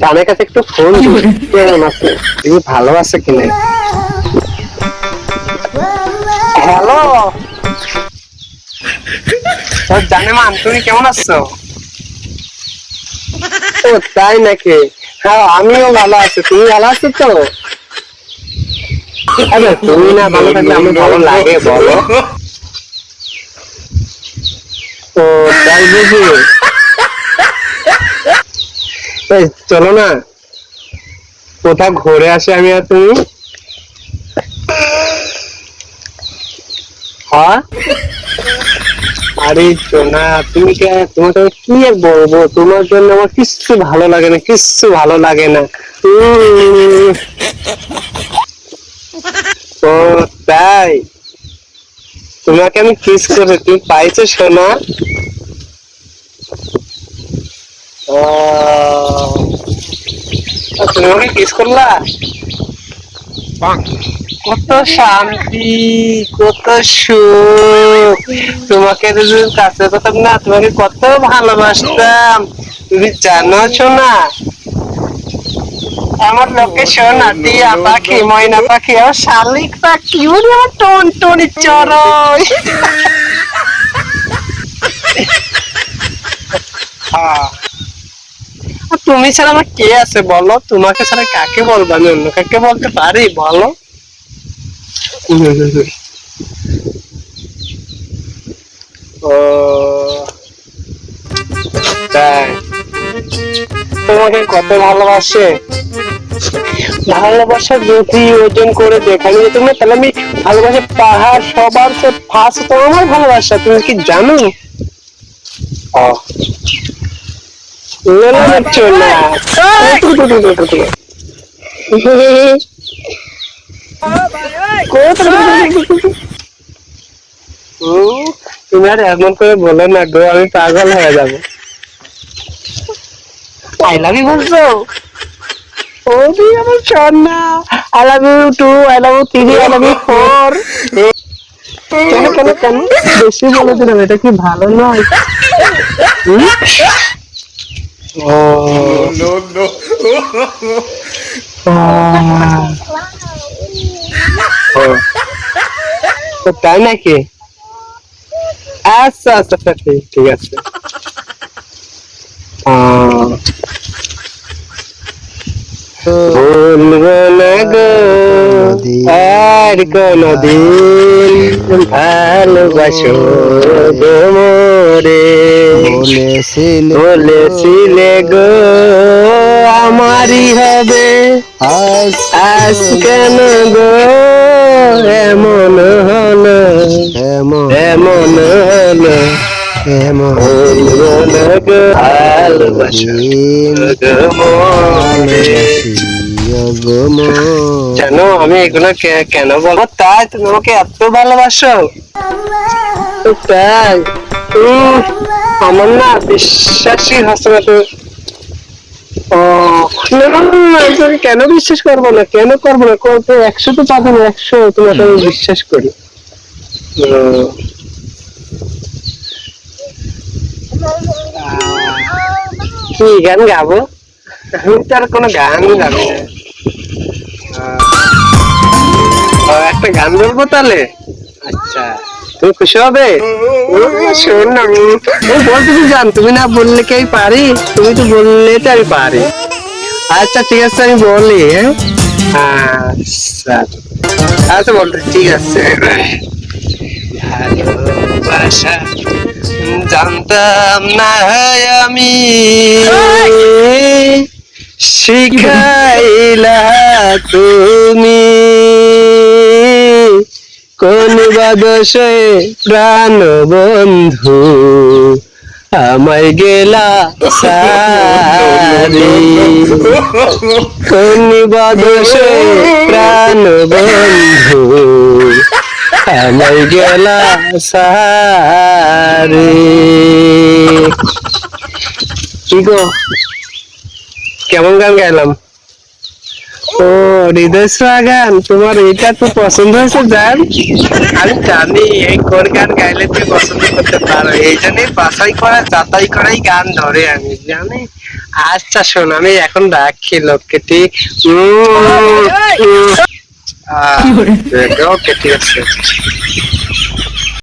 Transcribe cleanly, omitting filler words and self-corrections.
জানের কাছে একটু ফোন কেমন আছে, তুমি ভালো আছে কিনা। হ্যালো জানেমান, তুমি কেমন আছো? ও তাই নাকি? হ্যাঁ আমিও ভালো আছি, তুমি ভালো আছো তো? আরে তুমি না ভালো থাকলে আমি ভালো লাগে বলো? ও তাই বুঝি। চলো না কোথাও ঘুরে আসি আমি আর তুমি। হ্যাঁ আরে সোনা, তুমি তোমাকে আমি কি আর বলবো, তোমার জন্য আমার কিচ্ছু ভালো লাগে না, কিচ্ছু ভালো লাগে না। উম, ও তাই, তোমাকে আমি কিস করে তুমি পাইছো সোনা? তুমি আমাকে কিস করলা? কত শান্তি, কত সুখ, তোমাকে যদি কাছে পেতাম না, তোমাকে কত ভালোবাসতাম, তুমি জানো না? আমার লোকেশন টিয়া পাখি, ময়না পাখি, আমার শালিক পাখি, ওরে আমার টনটনি চড়ই। তুমি ছাড়া আমার কে আছে বলো? তোমাকে ছাড়া কাকে বলবো, আমি অন্য কাকে বলতে পারি বলো? ও তাই, তোমাকে কত ভালোবাসে, ভালোবাসা যদি ওজন করে দেখানো যেত না, তাহলে আমি ভালোবাসা পাহাড় সবার ফার্স্ট তো আমার ভালোবাসা, তুমি কি জানো? তুমি আর এমন করে বলো না গো, আমি পাগল হয়ে যাবো। আই লাভ ইউ বলছো? ওরে আমার সোনা, I love you too, I love you three, I love you four. কেন কেন কেন বেশি বলে দিলাম, এটা কি ভালো নয়? ও তাই নাকি? আচ্ছা আচ্ছা আচ্ছা, ঠিক আছে। ভুলবো না গো আর কোনদিন, ভালোবাসো গো মোরে, বলেছিলে গো আমারই হবে, আজ কেন গো এমন হলো, এমন হলো, ভুলবো না গো ভালোবাসো গো মোরে। জানো আমি এগুলো কেন বলবো? তাই তুমি আমাকে এত ভালোবাসো? তাই আমার না বিশ্বাসই হচ্ছে না তো। ও না না না, তোমাকে কেন বিশ্বাস করবো না, কেন করবো না, 100 তো পাবো না, 100 তোমাকে আমি বিশ্বাস করি। কি গান গাবো? আমি তো আর কোনো গান গাবো না। একটা গান বলবো তাহলে? আচ্ছা তুমি খুশি হবে? শোন না, বলতেছি জান, তুমি না বললে কি আমি পারি? তুমি তো বললে তো আমি পারি। আচ্ছা ঠিক আছে আমি বলি। আচ্ছা আচ্ছা বলতে ঠিক আছে। ভালোবাসা জানতাম না আমি, শিখাইলা তুমি কোন বাদশে প্রাণ বন্ধু, আমায় গেলা সারি, কোন বাদশে প্রাণ বন্ধু, আমায় গেলা সারি। কি গো কেমন গান গাইলাম? ও হৃদয় ছোঁয়া গান, তোমার এটা তো পছন্দ হয়েছে জান। আমি জানি এই কোন গান গাইলে তুই পছন্দ করতে পারো, এই জন্যই বাছাই করা যাচাই করাই গান ধরে আমি জানি। আচ্ছা শোন, আমি এখন রাখি লোকটি। ওকে ঠিক আছে।